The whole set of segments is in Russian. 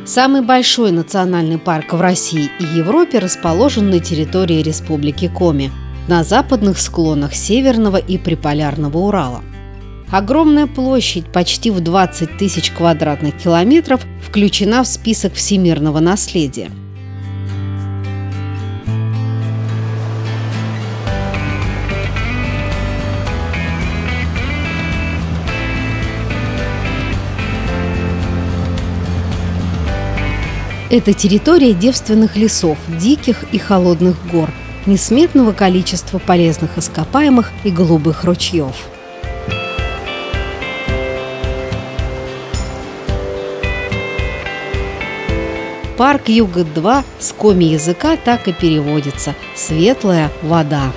Самый большой национальный парк в России и Европе расположен на территории Республики Коми, на западных склонах Северного и Приполярного Урала. Огромная площадь, почти в 20 тысяч квадратных километров, включена в список всемирного наследия. Это территория девственных лесов, диких и холодных гор, несметного количества полезных ископаемых и голубых ручьев. Парк Юга-2 с коми-языка так и переводится «светлая вода».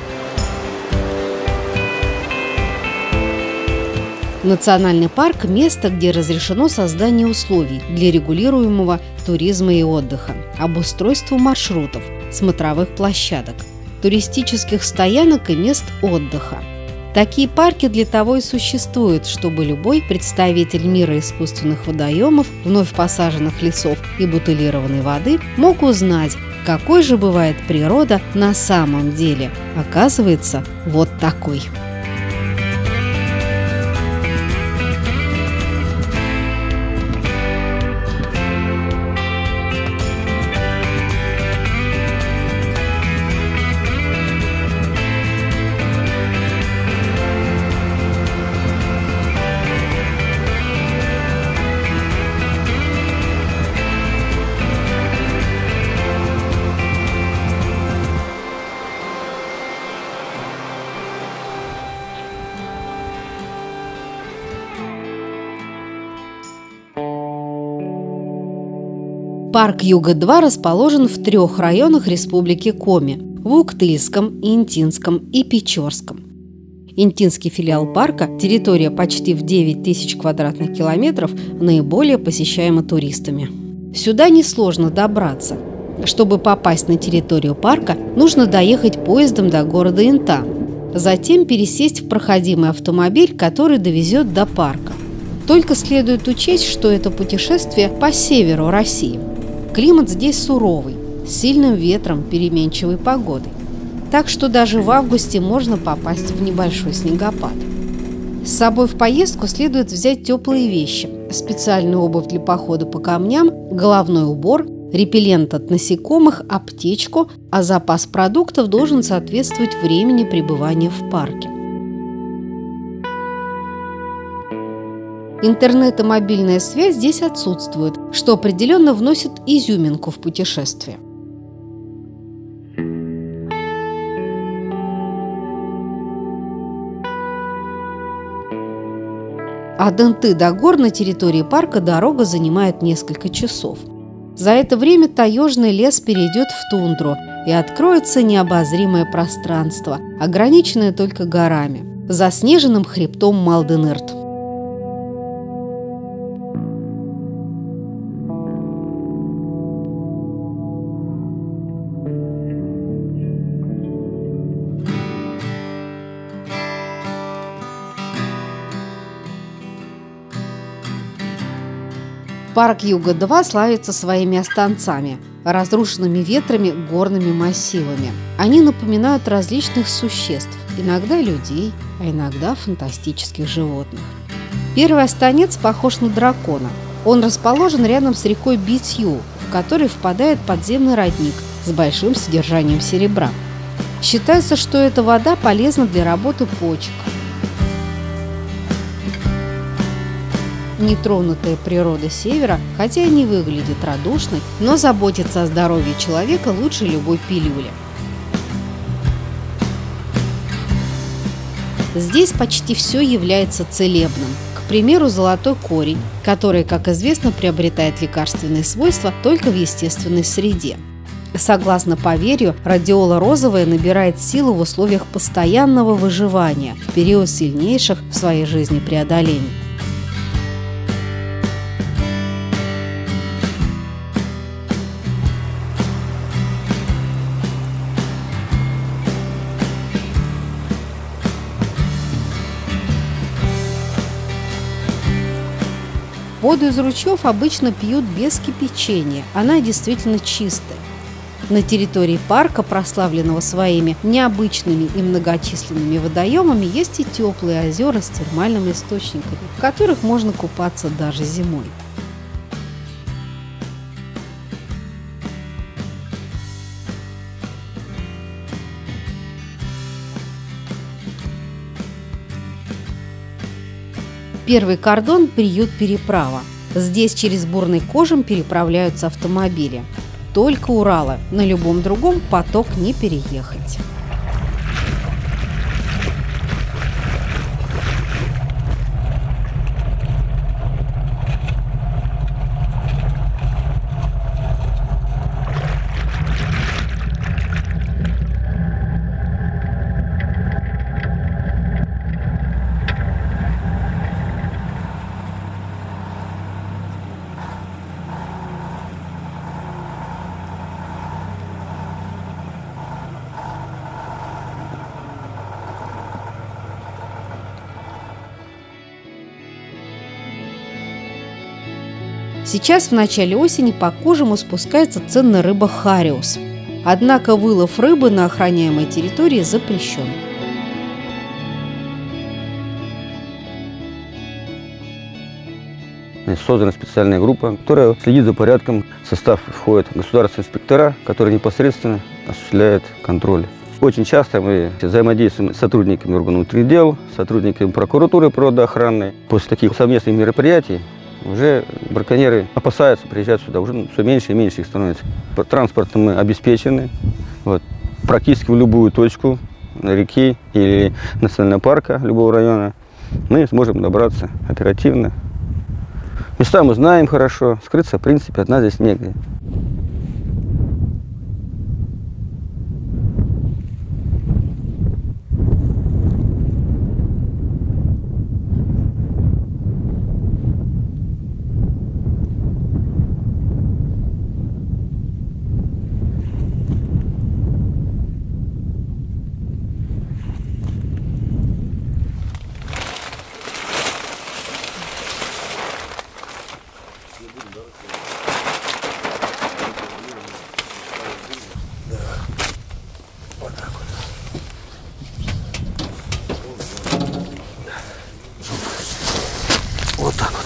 Национальный парк – место, где разрешено создание условий для регулируемого туризма и отдыха, обустройство маршрутов, смотровых площадок, туристических стоянок и мест отдыха. Такие парки для того и существуют, чтобы любой представитель мира искусственных водоемов, вновь посаженных лесов и бутылированной воды мог узнать, какой же бывает природа на самом деле. Оказывается, вот такой. Парк Юга-2 расположен в 3 районах Республики Коми – в Уктыльском, Интинском и Печорском. Интинский филиал парка, территория почти в 9 тысяч квадратных километров, наиболее посещаема туристами. Сюда несложно добраться. Чтобы попасть на территорию парка, нужно доехать поездом до города Интан, затем пересесть в проходимый автомобиль, который довезет до парка. Только следует учесть, что это путешествие по северу России. Климат здесь суровый, с сильным ветром, переменчивой погодой. Так что даже в августе можно попасть в небольшой снегопад. С собой в поездку следует взять теплые вещи, специальную обувь для похода по камням, головной убор, репеллент от насекомых, аптечку, а запас продуктов должен соответствовать времени пребывания в парке. Интернет и мобильная связь здесь отсутствуют, что определенно вносит изюминку в путешествие. От Инты до гор на территории парка дорога занимает несколько часов. За это время таежный лес перейдет в тундру, и откроется необозримое пространство, ограниченное только горами, заснеженным хребтом Малденырт. Парк Юга-2 славится своими останцами, разрушенными ветрами горными массивами. Они напоминают различных существ, иногда людей, а иногда фантастических животных. Первый останец похож на дракона. Он расположен рядом с рекой Битью, в которой впадает подземный родник с большим содержанием серебра. Считается, что эта вода полезна для работы почек. Нетронутая природа Севера, хотя и не выглядит радушной, но заботится о здоровье человека лучше любой пилюли. Здесь почти все является целебным. К примеру, золотой корень, который, как известно, приобретает лекарственные свойства только в естественной среде. Согласно поверью, радиола розовая набирает силу в условиях постоянного выживания в период сильнейших в своей жизни преодолений. В Воду из ручьев обычно пьют без кипячения, она действительно чистая. На территории парка, прославленного своими необычными и многочисленными водоемами, есть и теплые озера с термальными источниками, в которых можно купаться даже зимой. Первый кордон – приют-переправа. Здесь через бурный Кожем переправляются автомобили. Только Урала, на любом другом поток не переехать. Сейчас в начале осени по Кожему спускается ценная рыба хариус. Однако вылов рыбы на охраняемой территории запрещен. Создана специальная группа, которая следит за порядком. В состав входят государственные инспектора, которые непосредственно осуществляют контроль. Очень часто мы взаимодействуем с сотрудниками органов внутренних дел, сотрудниками прокуратуры природоохранной. После таких совместных мероприятий уже браконьеры опасаются приезжать сюда, уже все меньше и меньше их становится. Транспортом мы обеспечены. Практически в любую точку реки или национального парка любого района мы сможем добраться оперативно. Места мы знаем хорошо, скрыться в принципе от нас здесь негде. Вот так вот.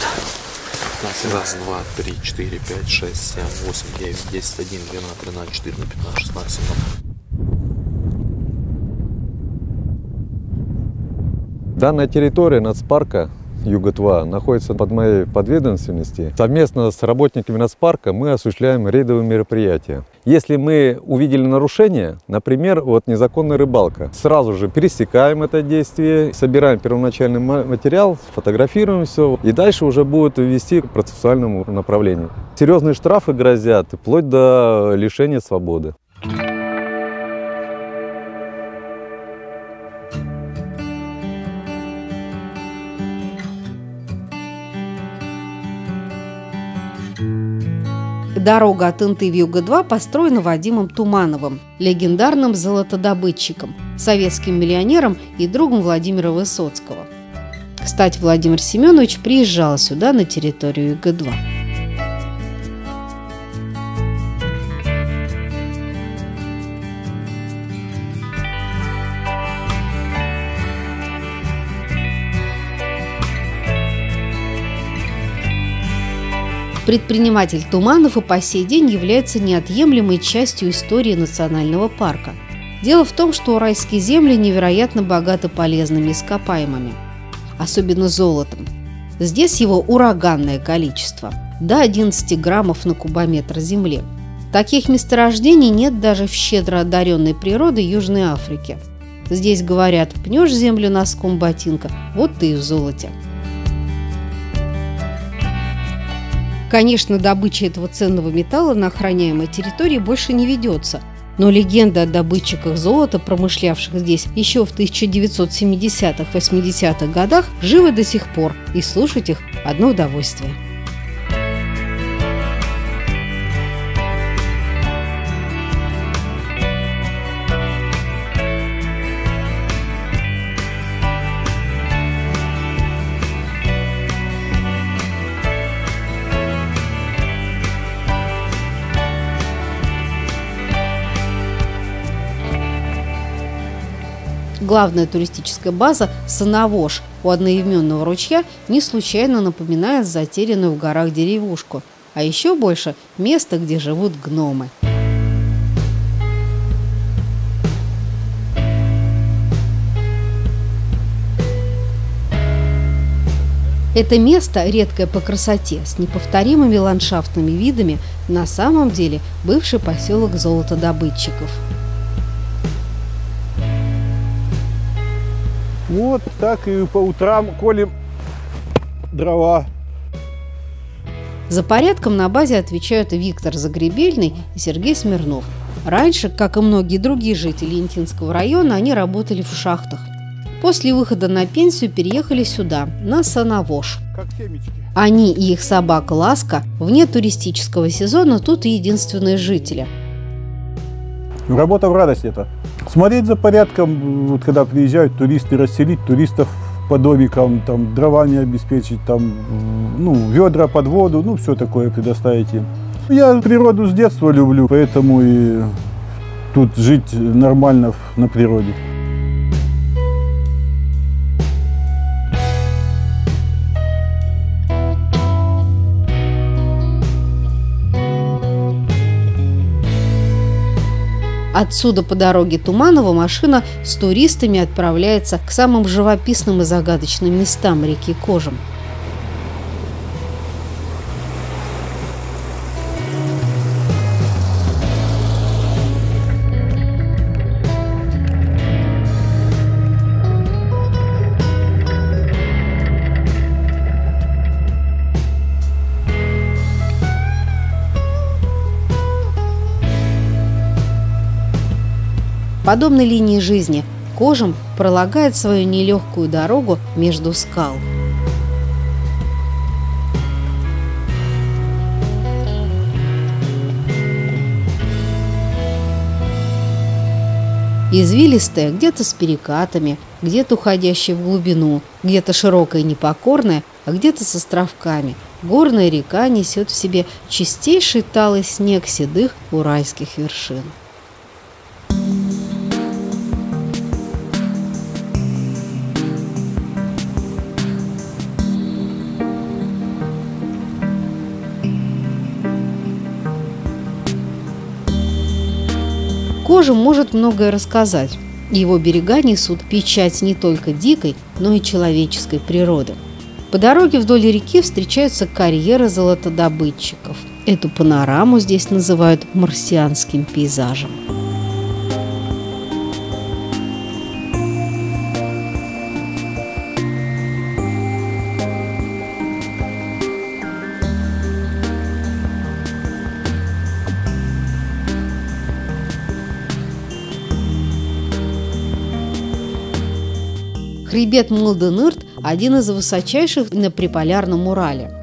15, 2, 3, 4, 5, 6, 7, 8, 9, 10, 11, 12, 13, 14, 15, 16, 17. Данная территория нацпарка Юга-2 находится под моей подведомственности. Совместно с работниками нацпарка мы осуществляем рейдовые мероприятия. Если мы увидели нарушение, например, незаконная рыбалка, сразу же пересекаем это действие, собираем первоначальный материал, фотографируем все, и дальше уже будет вести к процессуальному направлению. Серьезные штрафы грозят, вплоть до лишения свободы. Дорога от Инты в Юга-2 построена Вадимом Тумановым, легендарным золотодобытчиком, советским миллионером и другом Владимира Высоцкого. Кстати, Владимир Семенович приезжал сюда, на территорию Юга-2. Предприниматель Туманов и по сей день является неотъемлемой частью истории национального парка. Дело в том, что уральские земли невероятно богаты полезными ископаемыми, особенно золотом. Здесь его ураганное количество – до 11 граммов на кубометр земли. Таких месторождений нет даже в щедро одаренной природой Южной Африки. Здесь говорят: пнешь землю носком ботинка, вот ты и в золоте. Конечно, добыча этого ценного металла на охраняемой территории больше не ведется, но легенды о добытчиках золота, промышлявших здесь еще в 1970-80-х годах, живы до сих пор, и слушать их – одно удовольствие. Главная туристическая база Санавож у одноименного ручья не случайно напоминает затерянную в горах деревушку, а еще больше – место, где живут гномы. Это место, редкое по красоте, с неповторимыми ландшафтными видами, на самом деле бывший поселок золотодобытчиков. Вот так и по утрам колем дрова. За порядком на базе отвечают Виктор Загребельный и Сергей Смирнов. Раньше, как и многие другие жители Интинского района, они работали в шахтах. После выхода на пенсию переехали сюда, на Санавож. Как семечки. Они и их собака Ласка вне туристического сезона тут единственные жители. Работа в радость это. Смотреть за порядком, вот когда приезжают туристы, расселить туристов по домикам, там, дровами обеспечить, там, ведра под воду, все такое предоставить им. Я природу с детства люблю, поэтому и тут жить нормально на природе. Отсюда по дороге Туманова машина с туристами отправляется к самым живописным и загадочным местам реки Кожем. Подобной линии жизни Кожем пролагает свою нелегкую дорогу между скал. Извилистая, где-то с перекатами, где-то уходящая в глубину, где-то широкая и непокорная, а где-то с островками. Горная река несет в себе чистейший талый снег седых уральских вершин. Кожем может многое рассказать. Его берега несут печать не только дикой, но и человеческой природы. По дороге вдоль реки встречаются карьеры золотодобытчиков. Эту панораму здесь называют марсианским пейзажем. Хребет Мылды-Нырт – один из высочайших на Приполярном Урале.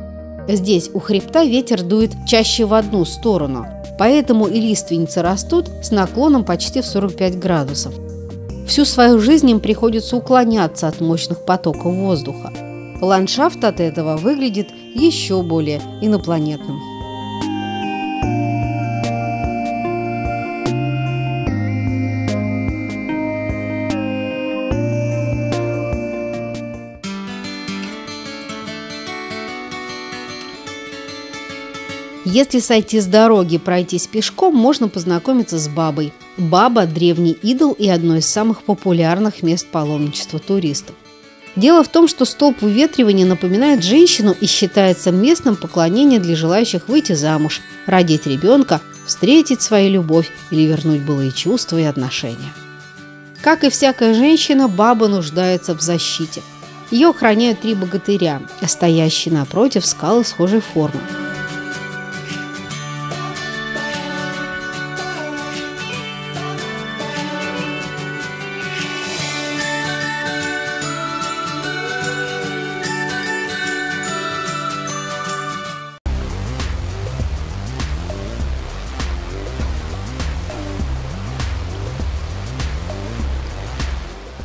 Здесь у хребта ветер дует чаще в одну сторону, поэтому и лиственницы растут с наклоном почти в 45 градусов. Всю свою жизнь им приходится уклоняться от мощных потоков воздуха. Ландшафт от этого выглядит еще более инопланетным. Если сойти с дороги и пройтись пешком, можно познакомиться с Бабой. Баба – древний идол и одно из самых популярных мест паломничества туристов. Дело в том, что столб выветривания напоминает женщину и считается местом поклонения для желающих выйти замуж, родить ребенка, встретить свою любовь или вернуть былые чувства и отношения. Как и всякая женщина, Баба нуждается в защите. Ее охраняют 3 богатыря, стоящие напротив скалы схожей формы.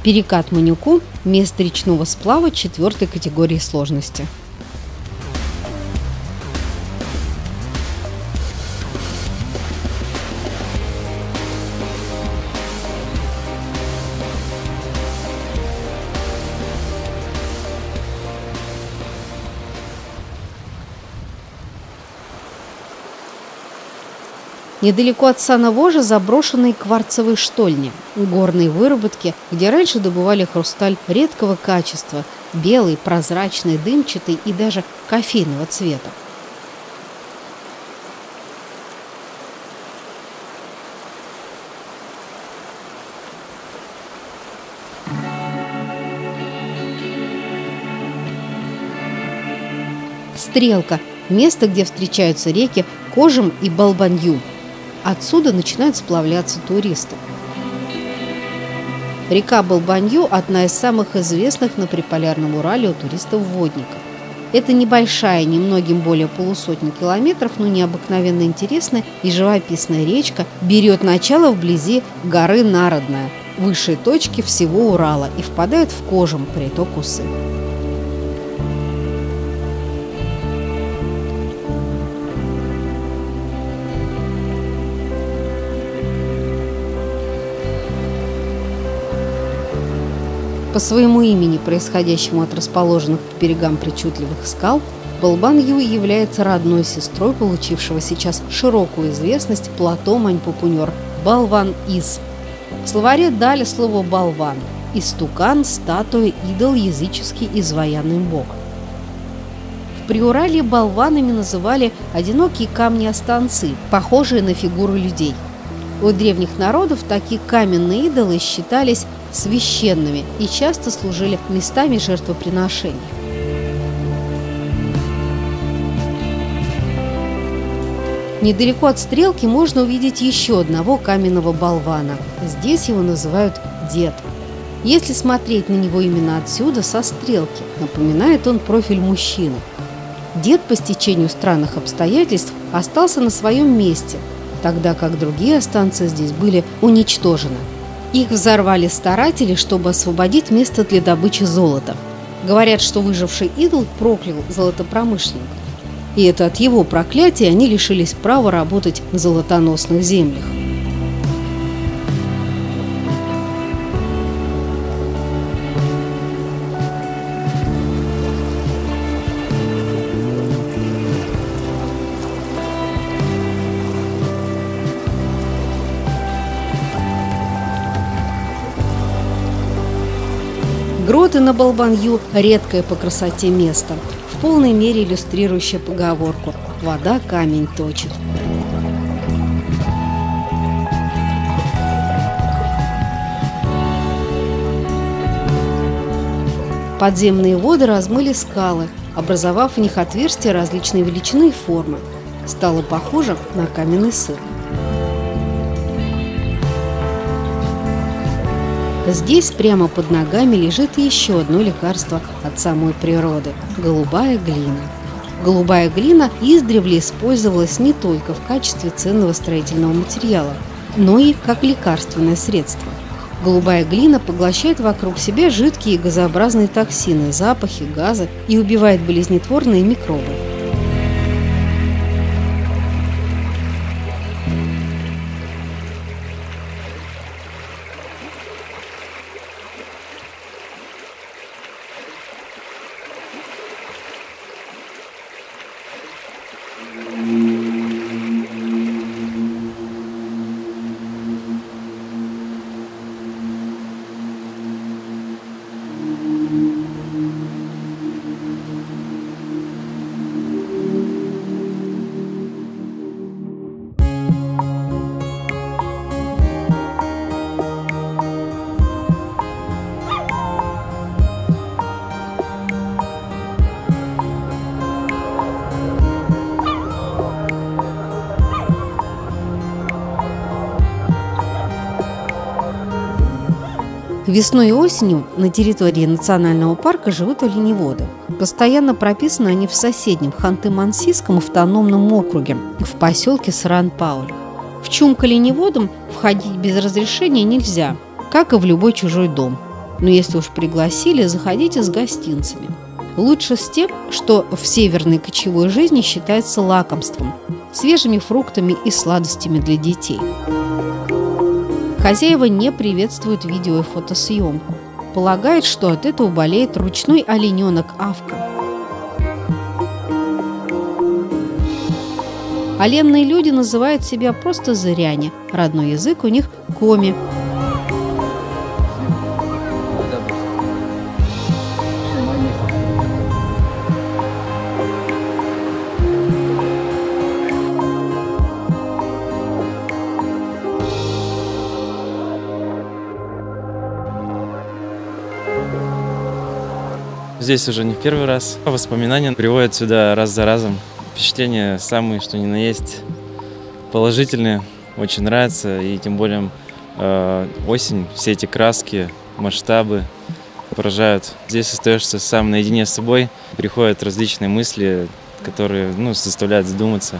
Перекат Манюку – место речного сплава 4-й категории сложности. Недалеко от сана вожа заброшенные кварцевые штольни, горные выработки, где раньше добывали хрусталь редкого качества, белый, прозрачный, дымчатый и даже кофейного цвета. Стрелка – место, где встречаются реки Кожем и Балбанью. Отсюда начинают сплавляться туристы. Река Балбанью – одна из самых известных на приполярном Урале у туристов-водников. Это небольшая, немногим более полусотни километров, но необыкновенно интересная и живописная речка берет начало вблизи горы Народная, высшей точки всего Урала, и впадает в Кожем, приток Усы. По своему имени, происходящему от расположенных по берегам причудливых скал, Балбанью является родной сестрой получившего сейчас широкую известность плато Маньпупуньор – Балван-Ис. В словаре дали слово «балван» – истукан, статуя, идол, языческий изваянный бог. В Приуралье балванами называли одинокие камни-останцы, похожие на фигуры людей. У древних народов такие каменные идолы считались священными и часто служили местами жертвоприношений. Недалеко от Стрелки можно увидеть еще одного каменного болвана. Здесь его называют Дед. Если смотреть на него именно отсюда, со Стрелки, напоминает он профиль мужчины. Дед по стечению странных обстоятельств остался на своем месте, тогда как другие останцы здесь были уничтожены. Их взорвали старатели, чтобы освободить место для добычи золота. Говорят, что выживший идол проклял золотопромышленника. И это от его проклятия они лишились права работать в золотоносных землях. Гроты на Балбанью – редкое по красоте место, в полной мере иллюстрирующее поговорку «вода камень точит». Подземные воды размыли скалы, образовав в них отверстия различной величины и формы. Стало похоже на каменный сыр. Здесь прямо под ногами лежит еще одно лекарство от самой природы – голубая глина. Голубая глина издревле использовалась не только в качестве ценного строительного материала, но и как лекарственное средство. Голубая глина поглощает вокруг себя жидкие и газообразные токсины, запахи, газы и убивает болезнетворные микробы. Весной и осенью на территории национального парка живут оленеводы. Постоянно прописаны они в соседнем Ханты-Мансийском автономном округе, в поселке Саран-Пауль. В чум к оленеводам входить без разрешения нельзя, как и в любой чужой дом. Но если уж пригласили, заходите с гостинцами. Лучше с тем, что в северной кочевой жизни считается лакомством, свежими фруктами и сладостями для детей. Хозяева не приветствуют видео и фотосъемку. Полагают, что от этого болеет ручной олененок Авка. ленные люди называют себя просто зыряне. Родной язык у них коми. Здесь уже не в первый раз. Воспоминания приводят сюда раз за разом. Впечатления самые, что ни на есть, положительные. Очень нравится. И тем более осень, все эти краски, масштабы поражают. Здесь остаешься сам наедине с собой. Приходят различные мысли, которые заставляют задуматься.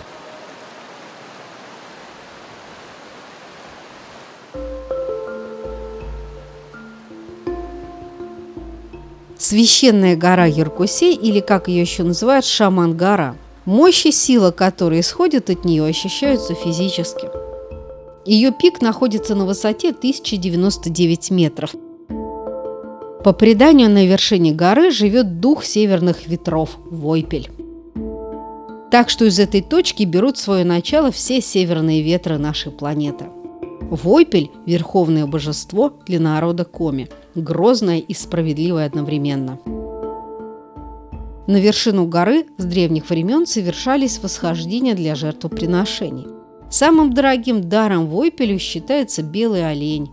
Священная гора Яркусей, или как ее еще называют, Шаман-гора. Мощь и сила, которые исходят от нее, ощущаются физически. Ее пик находится на высоте 1099 метров. По преданию, на вершине горы живет дух северных ветров – Войпель. Так что из этой точки берут свое начало все северные ветры нашей планеты. Войпель – верховное божество для народа коми, грозное и справедливое одновременно. На вершину горы с древних времен совершались восхождения для жертвоприношений. Самым дорогим даром Войпелю считается белый олень.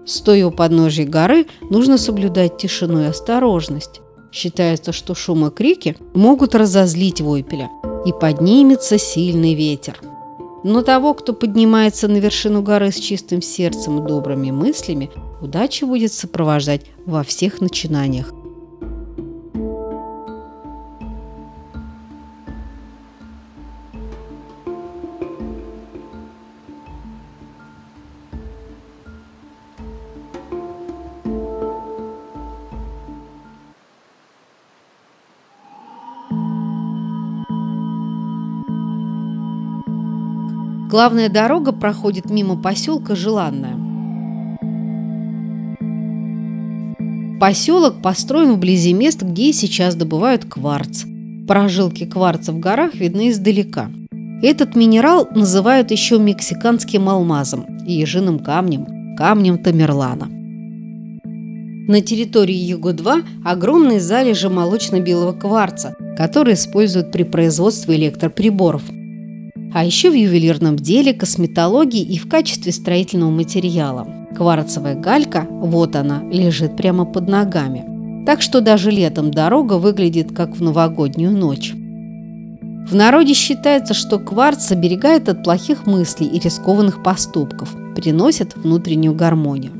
Стоя у подножия горы, нужно соблюдать тишину и осторожность. Считается, что шум и крики могут разозлить Войпеля, и поднимется сильный ветер. Но того, кто поднимается на вершину горы с чистым сердцем и добрыми мыслями, удача будет сопровождать во всех начинаниях. Главная дорога проходит мимо поселка Желанное. Поселок построен вблизи мест, где сейчас добывают кварц. Прожилки кварца в горах видны издалека. Этот минерал называют еще мексиканским алмазом и ежиным камнем, камнем Тамерлана. На территории Юго-2 огромные залежи молочно-белого кварца, который используют при производстве электроприборов. А еще в ювелирном деле, косметологии и в качестве строительного материала. Кварцевая галька, вот она, лежит прямо под ногами. Так что даже летом дорога выглядит как в новогоднюю ночь. В народе считается, что кварц оберегает от плохих мыслей и рискованных поступков, приносит внутреннюю гармонию.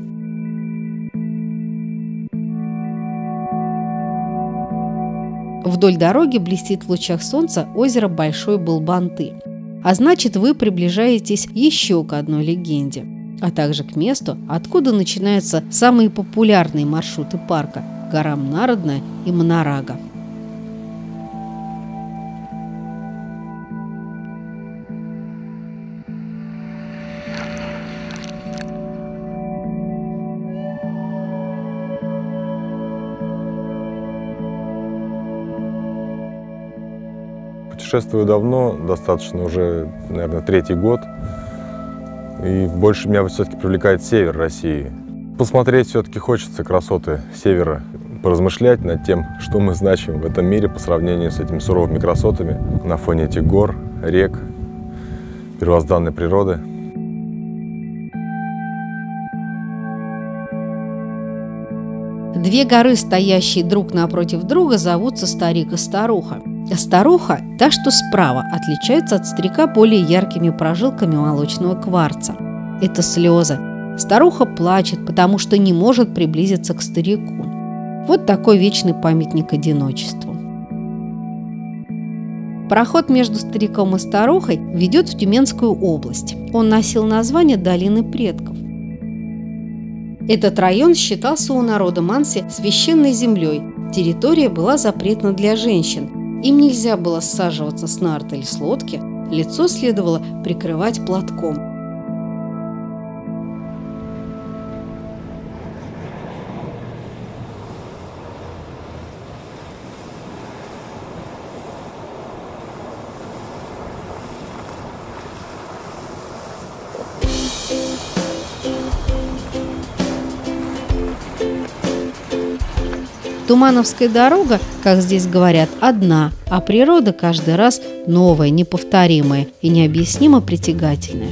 Вдоль дороги блестит в лучах солнца озеро Большой Балбанты. А значит, вы приближаетесь еще к одной легенде, а также к месту, откуда начинаются самые популярные маршруты парка – горам Народная и Монорага. Путешествую давно, достаточно уже, наверное, 3-й год. И больше меня все-таки привлекает север России. Посмотреть все-таки хочется красоты севера, поразмышлять над тем, что мы значим в этом мире по сравнению с этими суровыми красотами на фоне этих гор, рек, первозданной природы. Две горы, стоящие друг напротив друга, зовутся Старик и Старуха. Старуха, та, что справа, отличается от старика более яркими прожилками молочного кварца. Это слезы. Старуха плачет, потому что не может приблизиться к старику. Вот такой вечный памятник одиночеству. Проход между стариком и старухой ведет в Тюменскую область. Он носил название Долины предков. Этот район считался у народа Манси священной землей. Территория была запретна для женщин. Им нельзя было саживаться с нарт или с лодки, лицо следовало прикрывать платком. Тумановская дорога, как здесь говорят, одна, а природа каждый раз новая, неповторимая и необъяснимо притягательная.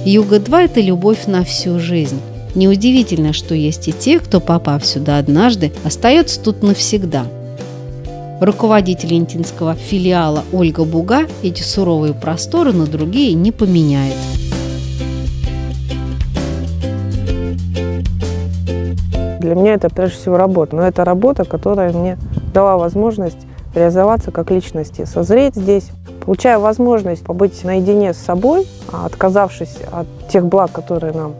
Юга-2 – это любовь на всю жизнь. Неудивительно, что есть и те, кто, попав сюда однажды, остается тут навсегда. Руководитель интинского филиала Ольга Буга эти суровые просторы на другие не поменяет. Для меня это прежде всего работа, но это работа, которая мне дала возможность реализоваться как личности, созреть здесь. Получая возможность побыть наедине с собой, отказавшись от тех благ, которые нам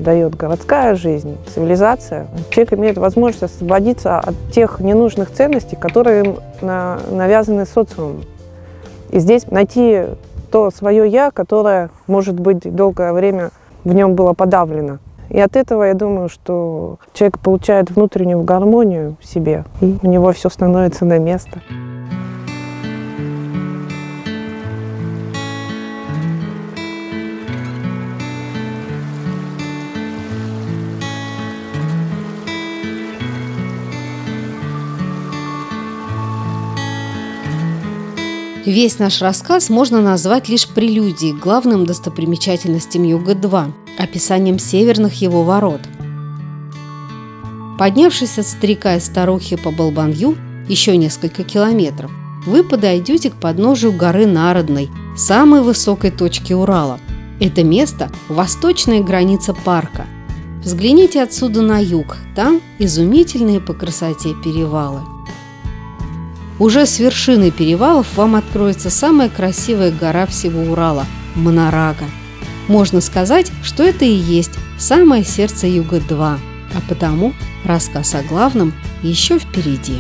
дает городская жизнь, цивилизация, человек имеет возможность освободиться от тех ненужных ценностей, которые им навязаны социумом. И здесь найти то свое «я», которое, может быть, долгое время в нем было подавлено. И от этого, я думаю, что человек получает внутреннюю гармонию в себе, и у него все становится на место. Весь наш рассказ можно назвать лишь прелюдией к главным достопримечательностям Юга-2, описанием северных его ворот. Поднявшись от старика и старухи по Балбанью еще несколько километров, вы подойдете к подножию горы Народной, самой высокой точки Урала. Это место – восточная граница парка. Взгляните отсюда на юг, там изумительные по красоте перевалы. Уже с вершины перевалов вам откроется самая красивая гора всего Урала – Монорага. Можно сказать, что это и есть самое сердце Юга-2, а потому рассказ о главном еще впереди.